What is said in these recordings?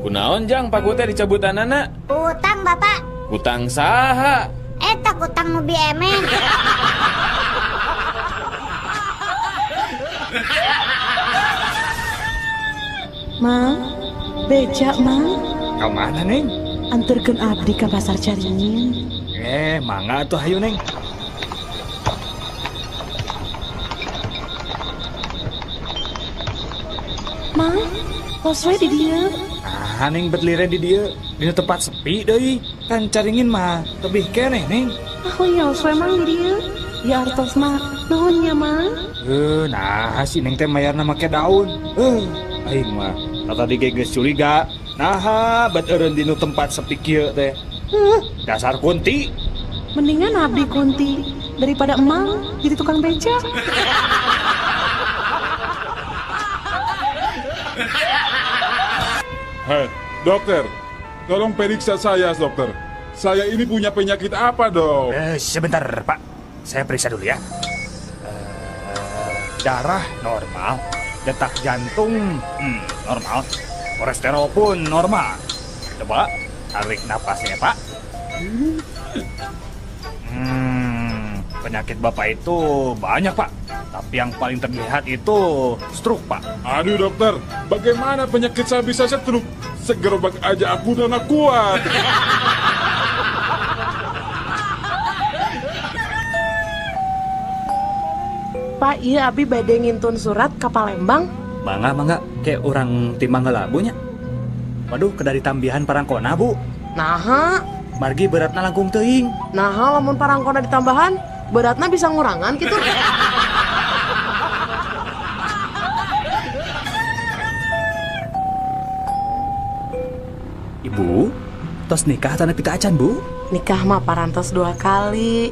Kunaon jang paku teh dicabutanana? Utang bapak. Utang saha? Eta utang nu biemen. Mang, beja mang, Kau mana Neng? anterkeun abdi ka pasar Caringin. Mangga tuh hayu Neng. Mang, tos we di dieu. Ah Neng betlire di dia, di tempat sepi deui. Kan Caringin mah lebih keneh Neng. Aku nyaos we mang di dieu. Ya artos mah nuhun nya mang. Nah si Neng teh mayarna make daun. Aing mah tadi geus curiga. Nah, bet eureun dinu tempat sepi kieu teh. Dasar kunti. Mendingan abdi kunti daripada emang jadi tukang beca. Hei, dokter, tolong periksa saya, dokter. Saya ini punya penyakit apa, dok? Sebentar Pak, saya periksa dulu ya. Darah normal, detak jantung normal, kolesterol pun normal. Coba tarik napasnya Pak. Penyakit Bapak itu banyak Pak, tapi yang paling terlihat itu stroke Pak. Aduh, dokter, bagaimana penyakit saya bisa stroke? Segerobak aja aku udah gak kuat. Pak, iya abi bade ngintun surat ke Palembang. Mangga, kayak orang timbang ngelabunya. Waduh, kedari tambihan parangkona Bu. Naha, Margi beratna langkung teuing. naha lamun parangkona ditambahan, beratna bisa ngurangan gitu. Ibu, tos nikah tanah pita acan Bu? Nikah mah parantos 2 kali.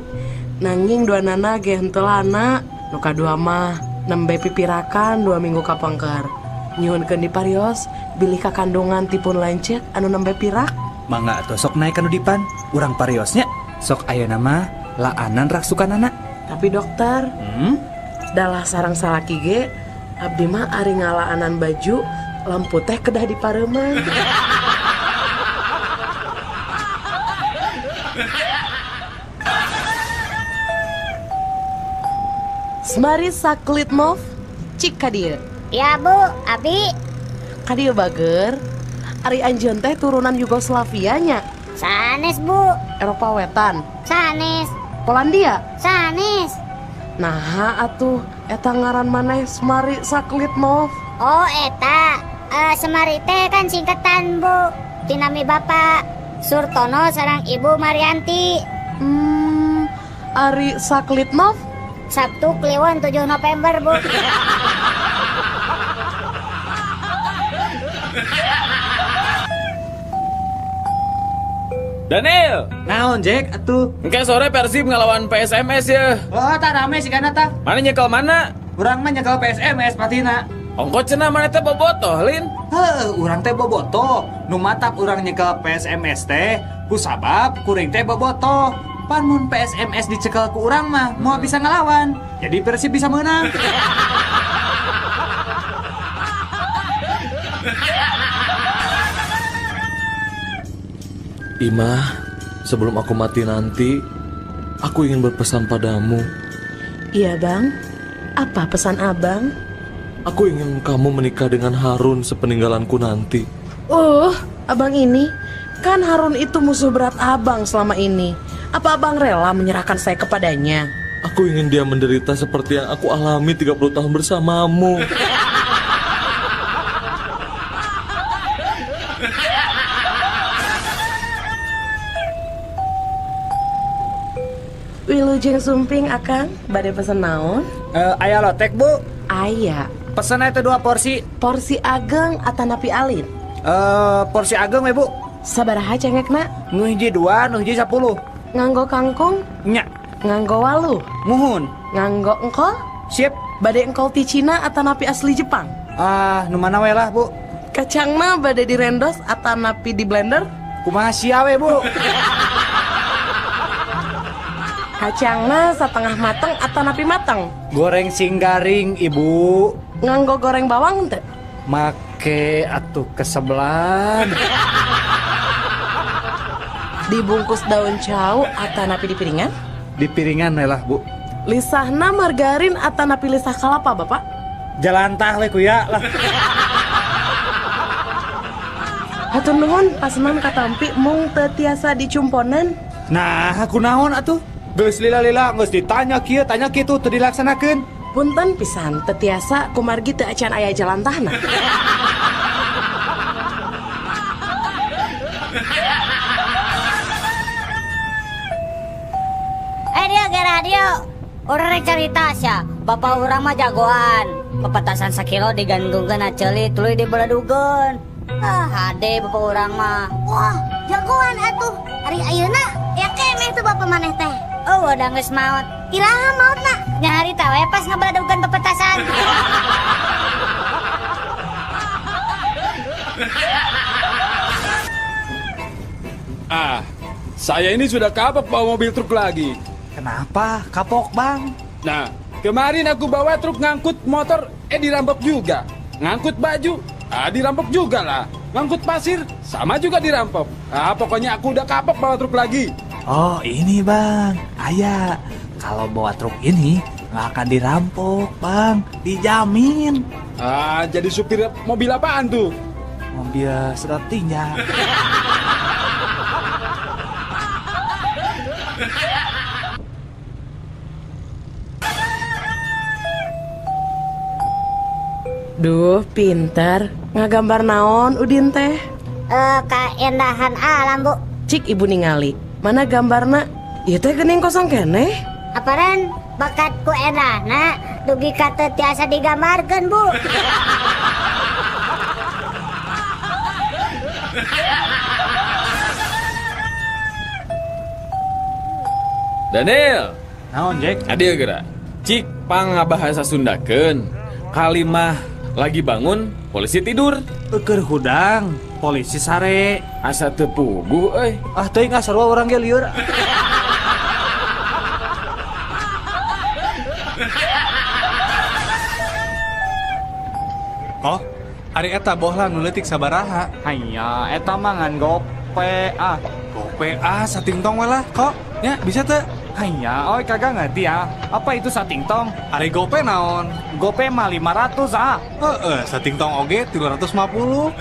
Nanging 2 nana ge henteu lana. Nu kadua mah nembe pipirakan 2 minggu kapangker. Nyuhunkeun di parios, bilih kakandungan tipun lanceuk anu nembe pirak. Mangga atuh sok naik anu dipan. Urang pariosnya sok ayeuna mah laanan rak sukanana. Tapi dokter, dalah sareng salaki ge abdi mah ari ngalaanan baju lampu teh kedah dipareumang. Semari saklit mov, cik ka dieu. Ya bu, abi. Ka dieu bager. Ari anjeun teh turunan Yugoslavia nya, Sanes bu. Eropa Wetan, Sanes. Polandia. Sanes. Nah atuh eta ngaran maneh Semari saklit mov. Oh eta. Semari teh kan singkatan bu. Dinami bapak Surtono sareng ibu Marianti. Ari saklit mov. Sabtu Kliwon 7 November bu. Daniel, Naon Jack atuh? engke sore Persib ngelawan PSMS ya. Oh, tak rame sih kana tah. Mana nyekel mana? Urang mah nyekel PSMS patina. Ongko cenah mana teh bobotoh, Lin. Urang teh bobotoh. Nu matap urang nyekel PSMS teh ku sabab kuring teh bobotoh. Pan mun PSMS dicekel ku urang mah mau bisa ngelawan. Jadi Persib bisa menang. Imah, sebelum aku mati nanti, aku ingin berpesan padamu. Iya bang, apa pesan abang? Aku ingin kamu menikah dengan Harun sepeninggalanku nanti. Abang ini, kan Harun itu musuh berat abang selama ini. Apa abang rela menyerahkan saya kepadanya? Aku ingin dia menderita seperti yang aku alami 30 tahun bersamamu. Wilujeng sumping akang, bade pesen naon? Aya lotek Bu. Aya, Pesen itu 2 porsi. porsi ageng atanapi alit. Porsi ageng we Bu. Sabaraha cengekna? Nu hiji 2, nu hiji 10. Nganggo kangkung? Nya, Nganggo waluh? muhun. Nganggo engkol? Sip. Bade engkol ti Cina atanapi asli Jepang? Nu mana we lah Bu. Kacang mah bade direndos atanapi di blender? Kumaha sia we Bu. Kacangna setengah mateng atanapi mateng? Goreng singgaring Ibu. Nganggo goreng bawang teh? Make Oke, atuh kesebelan. Dibungkus daun cau atanapi di piringan. Di piringan lah, Bu. Lisahna margarin atanapi lisah kalapa, Bapak. Jalantah we kuya lah. Hatur nuhun pasenan katampi mung teu tiasa dicumponan. Nah, aku naon atuh? Geus lila-lila geus ditanya kieu, tanya kitu teu dilaksanakeun. Punten pisan teu tiasa kumargi teu acan aya jalantahna. Dia ke radio. Orang rek cerita sia, bapak urang mah jagoan. Pepetasan sakilo diganggungkeun aceuli tuluy dibeledugeun. Hade bapak urang mah. Wah, jagoan atuh. Hari ayeuna ya kemeh tuh bapak maneh teh. Oh, udah geus maot. Iraha maotna? Nya harita we pas ngabeledugeun pepetasan. Saya ini sudah kapok bawa mobil truk lagi. Kenapa? Kapok, Bang. Nah, kemarin aku bawa truk ngangkut motor, dirampok juga. Ngangkut baju, dirampok juga lah. Ngangkut pasir, sama juga dirampok. Pokoknya aku udah kapok bawa truk lagi. Oh, ini, Bang. Ayah, kalau bawa truk ini nggak akan dirampok, Bang. Dijamin. Jadi supir mobil apaan tuh? Mobil sedot tinja. Duh, pinter. Ngagambar naon Udin teh? Keindahan alam, Bu. Cik ibu ningali. Mana gambarna? Ieu teh geuning kosong keneh. Aparen bakatku endahna dugi ka teu tiasa digambarkeun, Bu. Daniel, Naon, Jack? adio geura. Cik pangabahasa Sundakeun. Kalimah lagi bangun, polisi tidur. Keur hudang, polisi sare. Asa teu puguh euy. Teuing sarua urang ge lieur. Oh, hari eta bohla nu leutik sabaraha? Hanya eta mah ngan gope Gope satingtong we lah. Kok? Ya, bisa teu? Hanya, kagak ngerti ya. Apa itu satingtong? Hari gope naon? Gope mah 500 satingtong oge 350.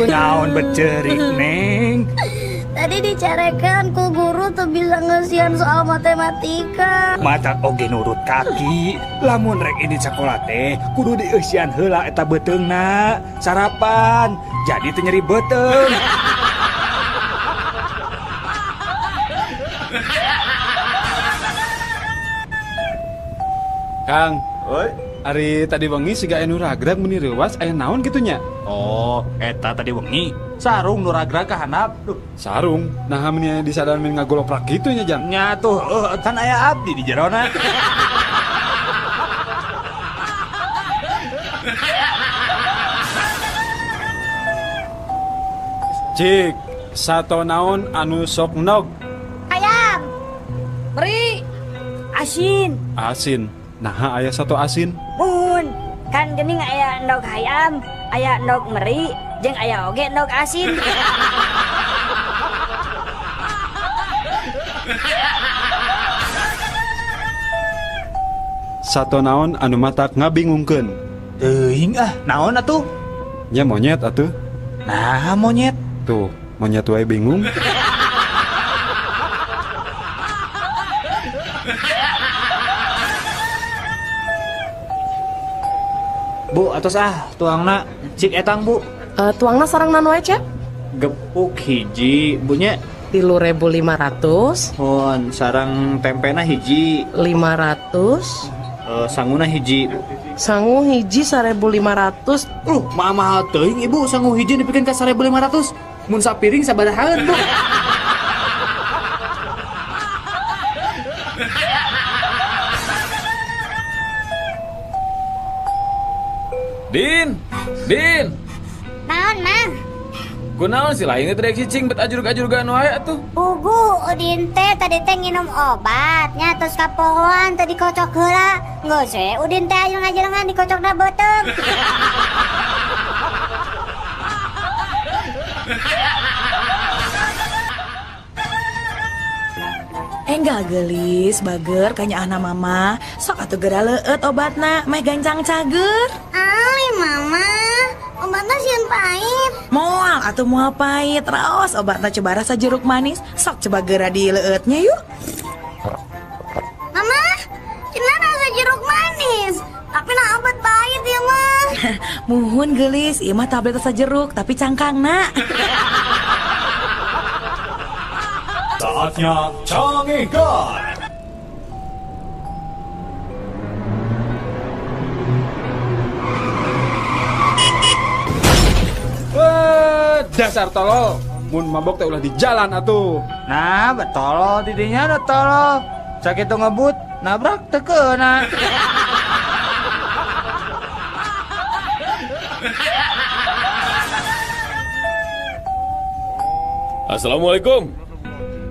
Naon becerik, Neng? Tadi dicarekan ku guru tuh bisa ngesian soal matematika. Matak oge nurut kaki. Lamun rek ini sekolah teh kudu dieusian heula eta beteungna. Sarapan. Jadi teu nyeri beteung. Kang, hari tadi wengi siga anu ragrag meni reuwas aya naon kitunya? Oh, eta tadi wengi sarung nu ragrag ka handap. Sarung. Nah meni disadar men ngagoloprak kitu nya Jang. Nya tuh, kan aya abdi di jerona. Cik, sato naon anu sok nog? Ayam. Beri. Asin. Asin. Nah, aya sato asin. Mun. Kan geuning aya endog hayam, aya endog meri, jeung aya oge endog asin. Sato naon anu matak ngabingungkeun? Teuing naon atuh? Nya monyet atuh. Nah, monyet. Tuh, monyet wae bingung. Bu, atos tuangna cik etang, Bu. Tuangna sarang nanu Cep? Gepuk hiji, bunya 3.500. hon sarang tempena hiji, 500. sanguna hiji. Sangu hiji 1.500. Mahal teuing Ibu, sangu hiji dipikeun ka 1.500. Mun sapiring sabarahaan, Bu? Din. Naon, Mang? Kunaon sih lain teh cicing bet ajurug-ajurgan wae atuh. Pugu Udin teh tadi teh nginum obatnya terus kapohoan tadi dikocok heula. Geus we Udin teh ajeng-ajengan dikocokna beuteung. Enggak gelis, bager kanya anak mama. Sok atuh geura leueut obatna, meh gancang cager. Ali mama, obatnya sieun pahit. Moal atuh moal pahit, raos obatna coba rasa jeruk manis. Sok coba geura di leueutnya yuk. Mama, cenah rasa jeruk manis. Tapi nah obat pahit ya mah. Muhun gelis, ieu mah tablet rasa jeruk tapi cangkangna. Saatnya Cangihkan. Dasar tolol. Mun mabok teh ulah di jalan atuh. Nah, betul didinya ada tolol. Sakit tuh ngebut, nabrak teu keuna. Assalamualaikum.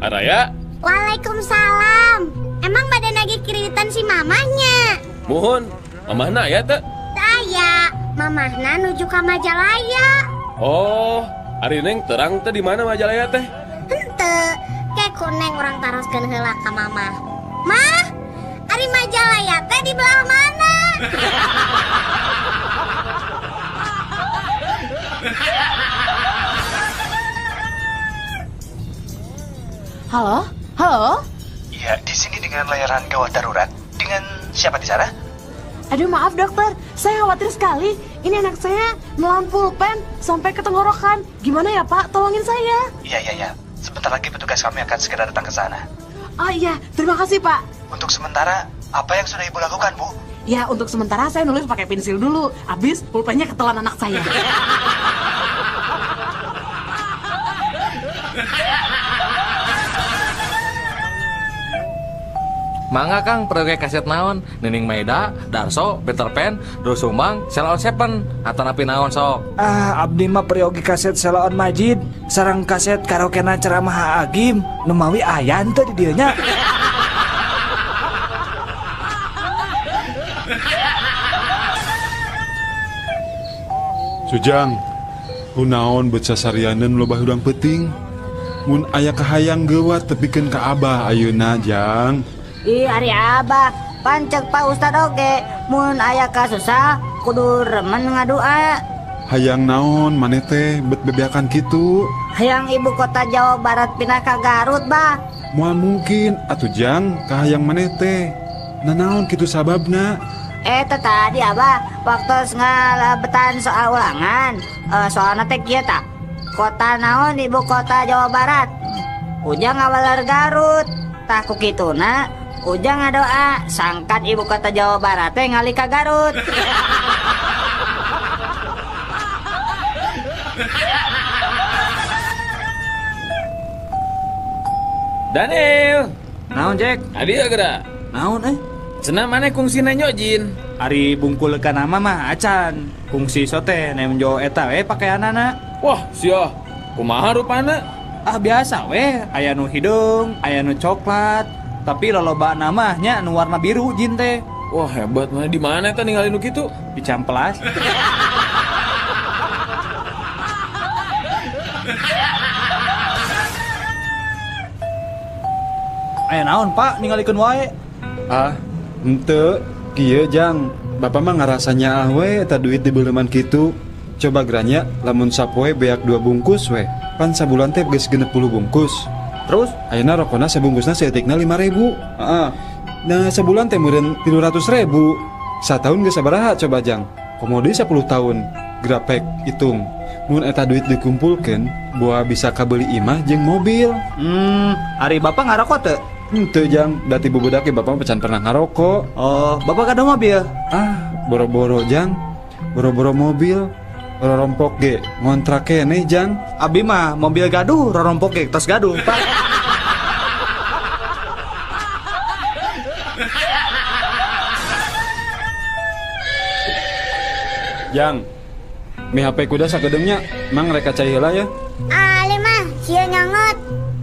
Araya, Waalaikumsalam. Emang badan lagi kiritan si mamahnya? muhun. Mamahna ya teh? Saya, mamahna nuju ke Majalaya. Oh, ari neng terang teh di mana Majalaya teh? Henteu, kayak kuneng orang taroskeun heula ka mamah. Mah, ari Majalaya teh di belah mana? Halo? Halo? Ya, di sini dengan layanan gawat darurat. Dengan siapa di sana? Aduh maaf dokter, saya khawatir sekali. Ini anak saya nelan pulpen sampai ke tenggorokan. Gimana ya Pak, tolongin saya. Iya. Sebentar lagi petugas kami akan segera datang ke sana. Oh iya, terima kasih Pak. Untuk sementara, apa yang sudah ibu lakukan, Bu? Ya untuk sementara saya nulis pakai pensil dulu. Habis pulpennya ketelan anak saya. Mangga Kang, proyek kaset naon? Nining Maida, Darso, Peter Pan, Drusumang, Sheila on Seven, atau napi naon sok? Abdi mah periogi kaset Sheila on Majid, sareng kaset karaokena ceramah Agim, numawi ayan teh di dieu nya. Sujang, kunaon beut sasarianeun loba hudang peuting. Mun aya kahayang geuwat tepikeun ka Abah ayeuna, Jang. Ih, ari Abah, pancek Pak Ustad oge. Mun aya kasusah, kudu remen ngadua. Hayang naon maneh teh bet bebeakan kitu? Hayang ibu kota Jawa Barat pindah ka Garut, Bah. Moal mungkin atuh Jang kahayang maneh teh. Nanaon kitu sababna? Tadi Abah, waktu ngalabetan soal ulangan, soalna teh kieu tak. Kota naon ibu kota Jawa Barat? Ujang ngawalar Garut. Tah ku kituna Ujang ngadoa sangkan ibu kota Jawa Barat teh ngalih ka Garut. Daniel, Naon Jack? adi geura. Naon Cenah maneh kungsi nyojin. Ari bungkul ka nama mah acan. Kungsi sote nem jo eta we pakaianana. Wah, sia. Kumaha rupana? Biasa we, aya nu hidung, aya nu coklat, tapi loloba namanya nu warna biru jin teh. Wah, hebat mah di mana teh ninggalin nu kitu? Di Camplas. Aya naon Pak ningalikeun wae? Henteu, kieu Jang. Bapak mah ngarasanya we eta duit di beuleman kitu. Coba geranya lamun sapoe beak 2 bungkus we. Pan sabulan teh geus 60 bungkus. Terus Ayeuna rokona sabungkusna saeutikna 5.000. Heeh. Nah, sabulan teh meureun 300.000. Satahun geus sabaraha coba Jang? Komodi 10 tahun. Grapek hitung. Mun eta duit dikumpulkeun, boa bisa kabeli imah jeung mobil. Ari Bapak ngarokok teu? Henteu Jang, dati bubudak ge Bapak pecan pernah ngarokok. Oh, Bapak kada mobil? Boro-boro Jang. Boro-boro mobil. Rorompok ge ngontrak keneh Jang. Abi mah mobil gaduh, rorompok ge tos gaduh, Pak. Jang, Mi HP kuda sagedengnya, mang reka cai heula ya. Ali mah, sieu nyongot.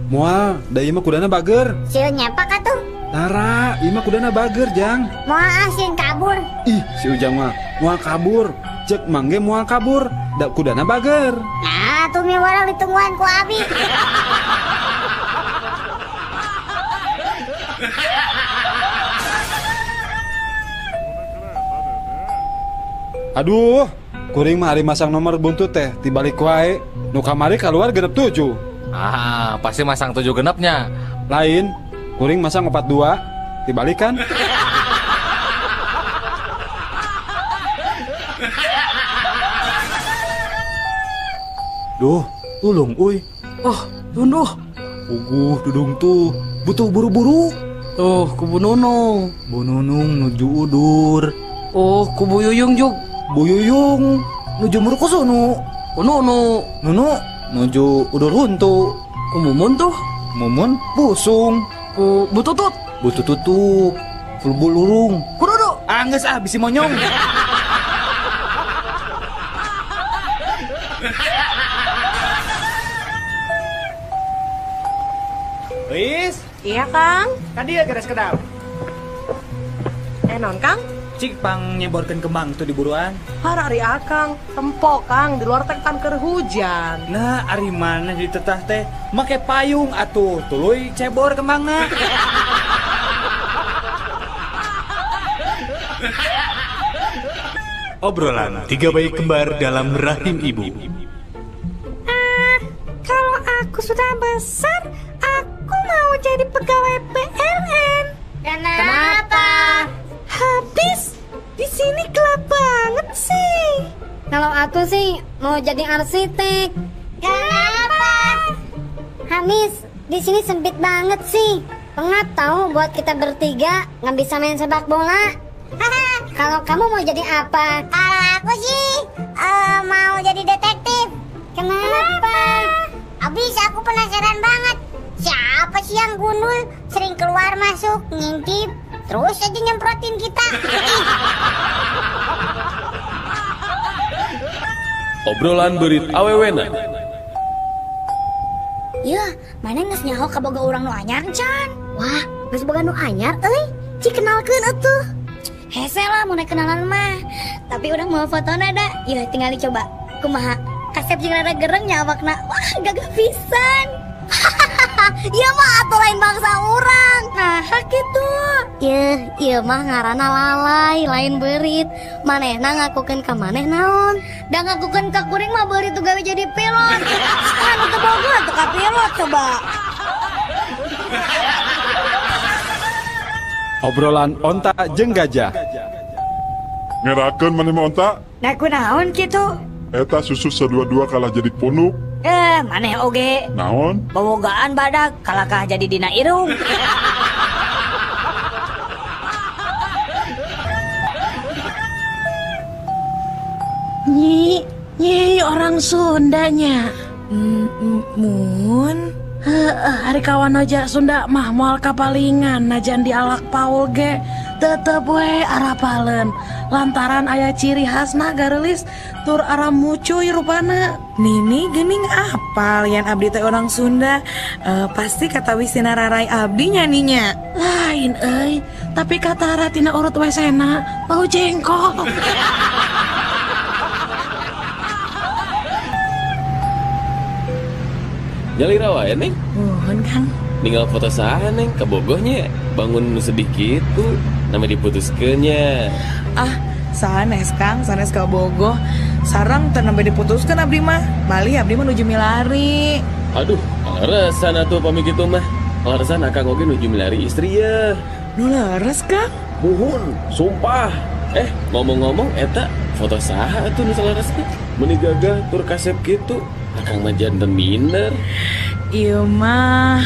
Moal, da ieu mah kudana bager. Sieu nyepak atuh. Tara, ieu mah kudana bager, Jang. Moal asin kabur. Ih, si Ujang mah moal kabur. Cek mangge moal kabur, da kudana bager. Nah, tuh mi warang ditungguan ku abi. Aduh, kuring mah ari masang nomor buntut teh tibalik wae. Nu kamari keluar genep 7. Ah, pasti masang 7 genepnya. Lain, kuring masang 42, tibalikan. Duh, tulung uy. Oh, Dunuh. Dudung tuh. Butuh buru-buru. Oh, kubu Nunung. Bu Nunung nuju udur. Oh, kubu Yuyung juk. Bu Yuyung nuju Murkusunu. Nunu. Nunu nuju udur huntu. Ku Mumun tuh. Mumun busung. Ku Bututut. Butuh tutup. Fulbul lurung. Ku Dodo. Angges bisi monyong. Wis, Iya, Kang. kan dia geres kedap. Non, Kang. Cik pang nyeborkeun kembang tuh di buruan. Harari Akang. Tempo, Kang. Di luar teh kan keur hujan. Nah, ari mana di tetah teh make payung atuh, tuluy cebor kembangna. Obrolan tiga bayi kembar dalam rahim ibu. Kalau aku sudah besar, aku mau jadi pegawai PLN. Kenapa? Habis di sini gelap banget sih. Kalau aku sih mau jadi arsitek. Kenapa? Hamis, di sini sempit banget sih. Pengap tahu buat kita bertiga nggak bisa main sepak bola. Kalau kamu mau jadi apa? Kalau aku sih mau jadi detektif. Kenapa? Abis aku penasaran banget. Siapa sih yang gundul sering keluar masuk ngintip terus aja nyemprotin kita? Obrolan berit awewena. Ya, mana nges nyaho ka boga urang nu anyar can? Wah, geus boga nu anyar euy. Ci kenalkeun atuh. Hese lah mun kenalan mah. Tapi udah mau fotona da. Yeuh tinggal dicoba. Kumaha? Kasep jeung rada gereng nya awakna. Wah, gagah pisan. Ieu mah atuh lain bangsa urang. Nah, kitu. Ieu mah ngaranna lalai, lain beurit. Manehna ngakukeun ka maneh naon? Da ngakukeun ka kuring mah beurit tuh gawe jadi pilot. Anu teu boga atuh ka pilot coba. Obrolan onta jeung gajah. Ngerakeun mana mah onta? Nah kunaon kitu? Eta susu sadua-dua kalah jadi punuk. Maneh oge. Naon? Bobogaan badak kalakah jadi dina irung. Nyi orang Sundanya. Mun. Hari kawan aja Sunda mah moal kapalingan najan di alak Paul ge tetep we arapaleun lantaran aya ciri khasna garelis tur arah mucuy rupana. Nini geuning apal yan abdi teh orang Sunda. Pasti kata wisina rarai abdi nyaninya. Lain euy, tapi kata ratina urut wesena bau jengkol. Nyalira wae neng. Mohon Kang. Ninggal foto saha neng kabogohnya. Bangun nu sedih kitu. Nama diputuskeunnya. Sanes Kang, sanes ka bogoh. Sarang teu nembe diputuskeun abdi mah. Bali abdi mah nuju milari. Aduh, alasan atuh pami kitu mah. Alasan akang oge nuju milari istri ya. Nu leres Kang. Muhun, sumpah. Ngomong-ngomong eta foto saha atuh nu salaresna? Meni gagah tur kasep kitu. Akang mah janten minder. Iya mah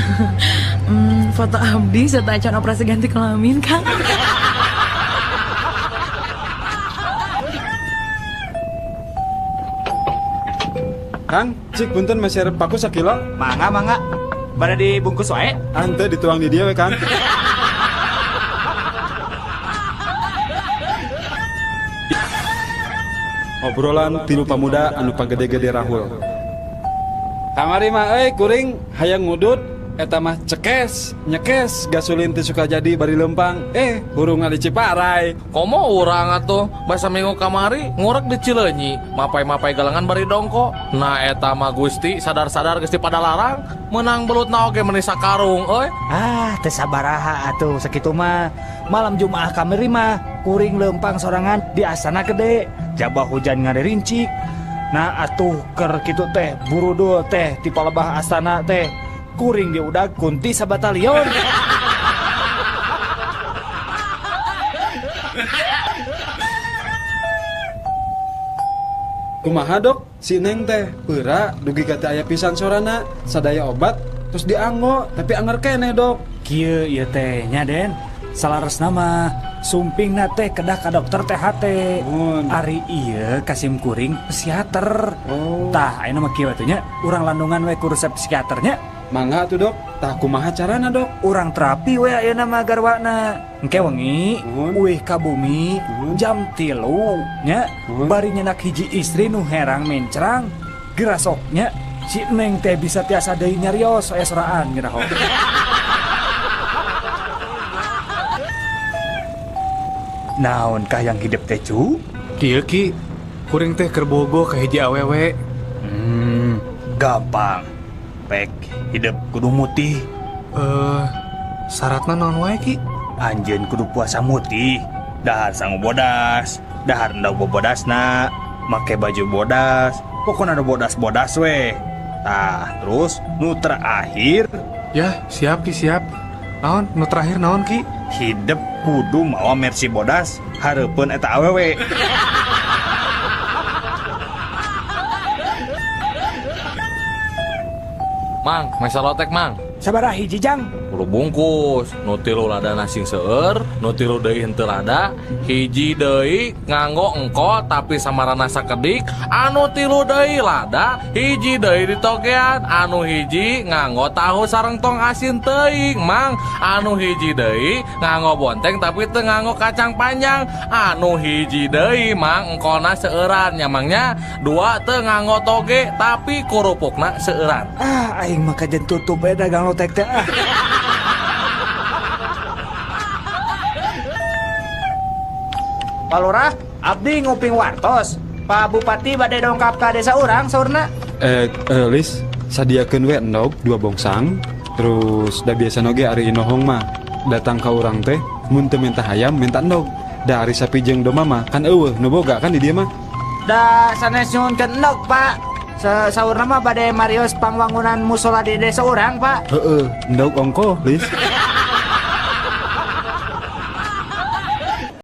foto abdi serta acan operasi ganti kelamin Kang. Kang, cik punten masih arep paku sakilo? Mangga. Bada dibungkus wae. Ante dituang di dia we Kang. Obrolan tilu pamuda anu pagede-gede rahul. Kamari mah kuring hayang ngudut eta mah cekes, nyekes gasulin teh suka jadi bari lempang. Hurung di Ciparai. Komo urang atuh basa minggu kamari ngorek di Cileunyi, mapai-mapai galangan bari dongko. Nah eta mah Gusti sadar-sadar Gusti pada larang, menang belutna oge meuni sakarung euy. Teu sabaraha atuh sakitu mah. Malam Jumaah kamari mah kuring lempang sorangan di Astana Gede. Jabah hujan ngaderincik. Nah atuh keur kitu teh burudul teh ti palebah Astana teh. Kuring diudag kunti sabatalion. Kumaha dok, si Neng teh peura dugi kata aya pisan sorana, sadaya obat terus dianggo tapi anger keneh dok. Kieu ieu teh nya Den. Salaresna mah sumpingna teh kedah ka dokter THT. Ari ieu Kasim kuring psikiater. Tah ayeuna mah kieu atuh nya urang landungan we ku resep psikiaternya. Mangga tuh dok, tah kumaha carana dok? Urang terapi we ayeuna mah garwana. Engke wengi uih ka bumi jam 3 nya bari nyenak hiji istri nu herang mencrang gerasoknya si Neng teh bisa tiasa deui nyarios aya soraan ngiraho. Naon kah yang hidup teh cu? Kieu Ki, kuring teh keur bogo ka hiji awewe. Gampang. Pek hidup kudu mutih. Syaratna naon wae Ki? Anjeun kudu puasa mutih. Dahar sangu bodas, dahar endau bobodasna, make baju bodas, pokoknya ada bodas-bodas we. Tah, terus nu terakhir Ya, siap Ki, siap. Naon? Nu terakhir naon Ki? hidup kudu mawa mercy bodas hareupeun eta awewe. Mang, mesa lotek mang. Sabaraha hiji jang? Kudu bungkus, nu tilu lada nasi seueur, nu tilu deui henteu lada, hiji deui nganggo engko tapi samarana sakedik, anu tilu deui lada, hiji deui ditogean, anu hiji nganggo tahu sareng tong asin teuing, Mang. Anu hiji deui nganggo bonteng tapi teu nganggo kacang panjang, anu hiji deui Mang engkona seueuran nya Mangnya, dua teu nganggo toge tapi kurupukna seueuran. Aing mah kajen tutup we dagang lotek teh. Pak Lurah, abdi nguping wartos. Pak Bupati bade dongkap ka desa urang saurna. Lis, sadiakeun we endog 2 bongsang. Terus da biasa noge ari inohong mah datang ka urang teh mun teu minta hayam minta endog. Da ari sapi jeung domba mah kan eueuh nu boga kan di dieu mah. Da sanes nyuhunkeun endog, Pak. Saurna mah bade marios pangwangunan musola di desa urang, Pak. Endog ongko, Lis.